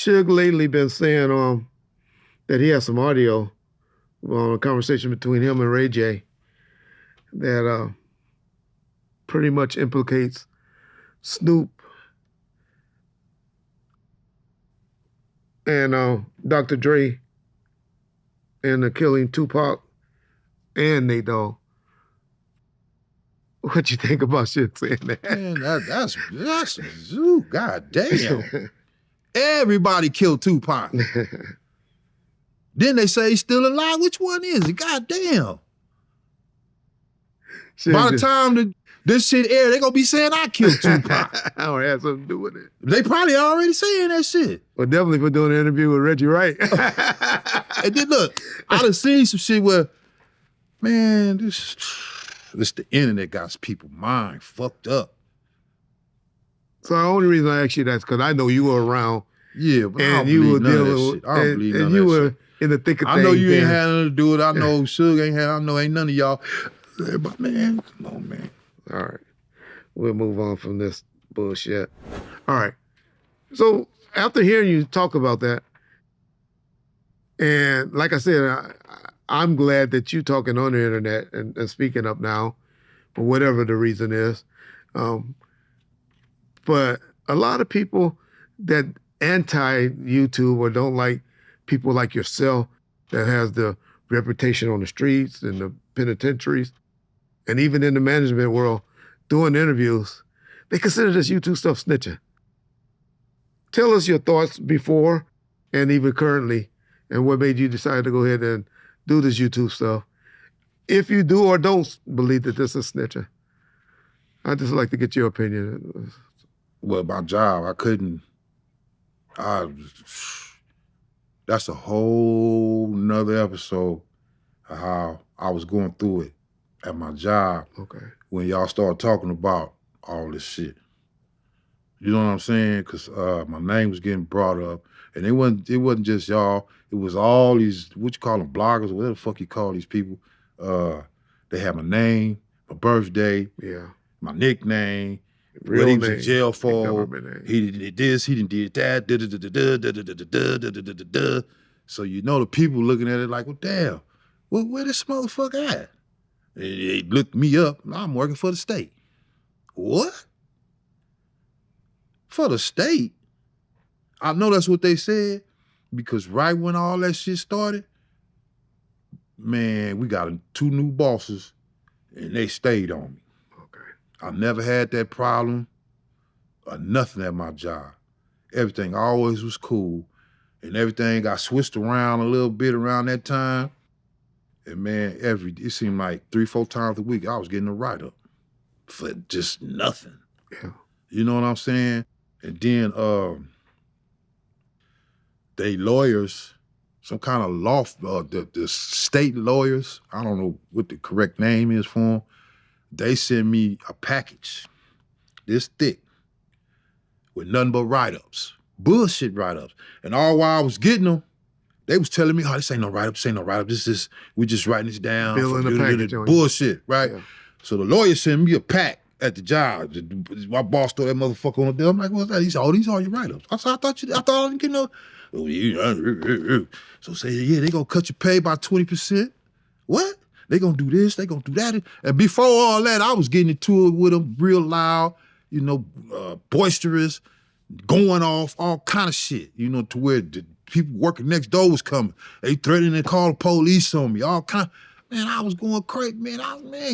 Suge lately been saying that he has some audio on a conversation between him and Ray J that pretty much implicates Snoop and Dr. Dre in the killing Tupac and Nate Dogg. What you think about shit saying that? Man, that's ooh, god damn. Everybody killed Tupac. Then they say he's still alive. Which one is it? God damn. By the time this shit air, they gonna be saying I killed Tupac. I don't have something to do with it. They probably already saying that shit. Well, definitely for doing an interview with Reggie Wright. And then look, I done seen some shit where, man, this the internet got people's mind fucked up. So the only reason I asked you that is because I know you were around. Yeah, but I don't believe none of that shit. I don't believe none of that shit. And you were in the thick of things. I know you ain't had nothing to do with it. I know Suge ain't had, I know ain't none of y'all. But man, come on, man. All right. We'll move on from this bullshit. All right. So after hearing you talk about that, and like I said, I'm glad that you talking on the internet and speaking up now, for whatever the reason is. But a lot of people that anti-YouTube or don't like people like yourself that has the reputation on the streets and the penitentiaries, and even in the management world, doing interviews, they consider this YouTube stuff snitching. Tell us your thoughts before and even currently, and what made you decide to go ahead and do this YouTube stuff. If you do or don't believe that this is snitching, I'd just like to get your opinion. Well, my job, that's a whole nother episode of how I was going through it at my job. Okay. When y'all started talking about all this shit. You know what I'm saying? Because my name was getting brought up. And it wasn't just y'all. It was all these, what you call them, bloggers, or whatever the fuck you call these people. They had my name, my birthday, my nickname, what he was in jail for. He did this, he did that, So you know the people looking at it like, well, damn, where this motherfucker at? They looked me up, I'm working for the state. What? For the state? I know that's what they said, because right when all that shit started, man, we got 2 new bosses, and they stayed on me. Okay. I never had that problem or nothing at my job. Everything always was cool, and everything got switched around a little bit around that time. And man, it seemed like 3-4 times a week I was getting a write-up for just nothing. Yeah. You know what I'm saying? And then they lawyers, some kind of law, the state lawyers, I don't know what the correct name is for them, they sent me a package this thick with nothing but write-ups, bullshit write-ups. And all while I was getting them, they was telling me, oh, this ain't no write-up, this is, we just writing this down. Building a package. Bullshit, right? Yeah. So the lawyer sent me a pack at the job. My boss threw that motherfucker on the deal. I'm like, what's that? He said, oh, these are your write-ups. I said, I thought I didn't get no. So say, yeah, they gonna cut your pay by 20%. What? They gonna do this, they gonna do that. And before all that, I was getting into it with them real loud, you know, boisterous, going off, all kind of shit, you know, to where the people working next door was coming. They threatening to call the police on me, all kind. Man, I was going crazy, man.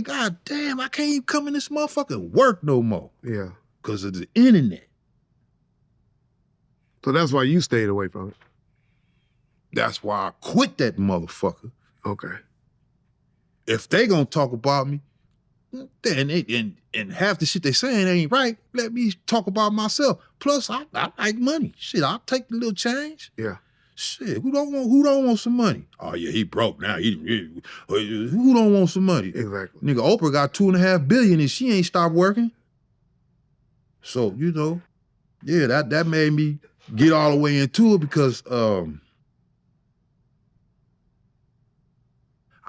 God damn, I can't even come in this motherfucking work no more. Yeah. Because of the internet. So that's why you stayed away from it. That's why I quit that motherfucker. Okay. If they gonna talk about me, then and half the shit they saying ain't right, let me talk about myself. Plus, I like money. Shit, I'll take the little change. Yeah. Shit, who don't want some money? Oh yeah, he broke now. Who don't want some money? Exactly. Nigga, Oprah got $2.5 billion and she ain't stopped working. So, you know, yeah, that made me get all the way into it because I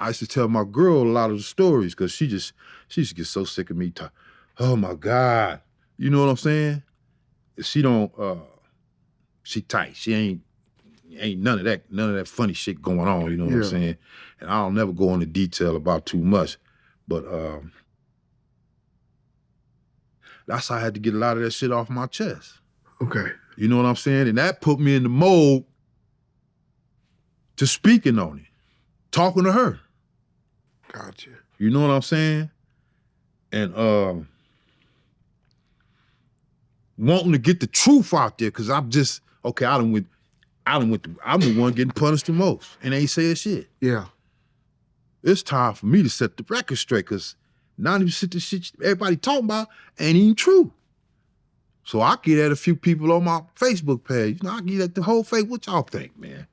used to tell my girl a lot of the stories because she used to get so sick of me. Oh my God. You know what I'm saying? She don't, She tight. She ain't none of that funny shit going on, you know what I'm saying? And I'll never go into detail about too much. But that's how I had to get a lot of that shit off my chest. Okay. You know what I'm saying? And that put me in the mode to speaking on it, talking to her. Gotcha. You know what I'm saying? And wanting to get the truth out there, because I'm just, okay, I'm the one getting punished the most and ain't said shit. Yeah. It's time for me to set the record straight, because 90% of the shit everybody talking about ain't even true. So I get at a few people on my Facebook page. You know, I get at the whole face. What y'all think, man?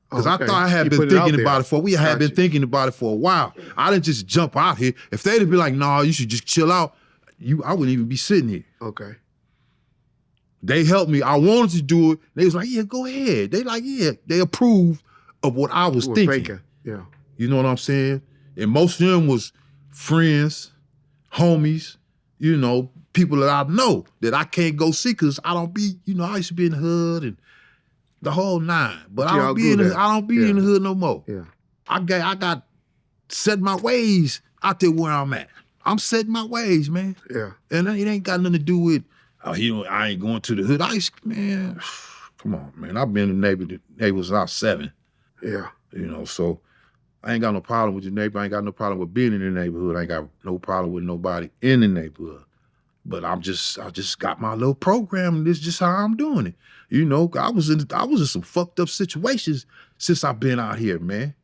Because I thought I had been thinking about it for, we had been thinking about it for a while. I didn't just jump out here. If they'd have been like, nah, you should just chill out, I wouldn't even be sitting here. Okay. They helped me. I wanted to do it. They was like, yeah, go ahead. They like, yeah, they approved of what I was thinking. Faking. Yeah. You know what I'm saying? And most of them was friends, homies, you know, people that I know that I can't go see because I don't be, you know, I used to be in the hood and the whole nine. But I don't be in the hood no more. Yeah. I got set my ways out there where I'm at. I'm setting my ways, man. Yeah. And it ain't got nothing to do with, I ain't going to the hood. Man, come on, man. I've been in the neighborhoods since I was 7. Yeah. You know, so I ain't got no problem with your neighbor. I ain't got no problem with being in the neighborhood. I ain't got no problem with nobody in the neighborhood. But I just got my little program, and this is just how I'm doing it. You know, I was in some fucked up situations since I've been out here, man.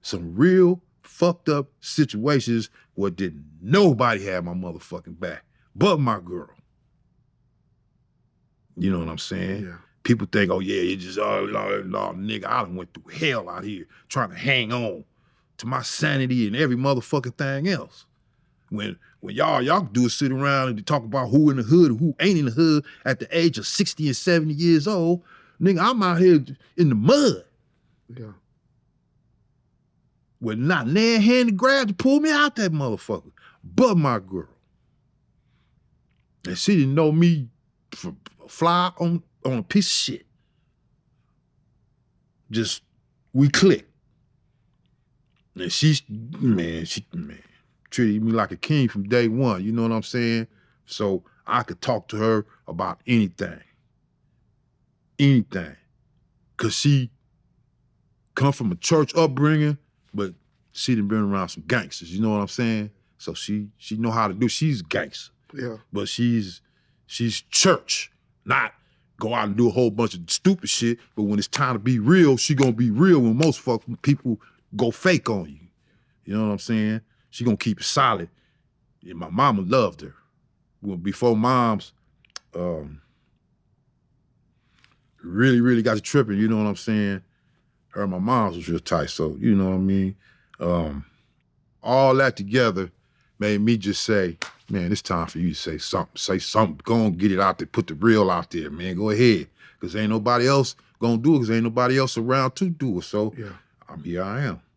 Some real fucked up situations where didn't nobody have my motherfucking back but my girl. You know what I'm saying? Yeah. People think, oh yeah, you just, nigga, I done went through hell out here trying to hang on to my sanity and every motherfucking thing else. When y'all do is sit around and talk about who in the hood and who ain't in the hood at the age of 60 and 70 years old, nigga, I'm out here in the mud. Yeah. With not near hand to grab to pull me out that motherfucker, but my girl. And she didn't know me for fly on a piece of shit. Just, we clicked. And she treated me like a king from day one, you know what I'm saying? So I could talk to her about anything. Anything. Cause she come from a church upbringing, but she done been around some gangsters, you know what I'm saying? So she know how to do, she's gangster. Yeah. But she's church, not go out and do a whole bunch of stupid shit, but when it's time to be real, she gonna be real when most fucking people go fake on you. You know what I'm saying? She gonna keep it solid. And my mama loved her. Well, before moms really, really got to tripping, you know what I'm saying? Her and my mom's was real tight, so you know what I mean? All that together made me just say, man, it's time for you to say something. Say something. Go on, get it out there. Put the real out there, man. Go ahead. Because ain't nobody else gonna do it, because ain't nobody else around to do it. So here I am.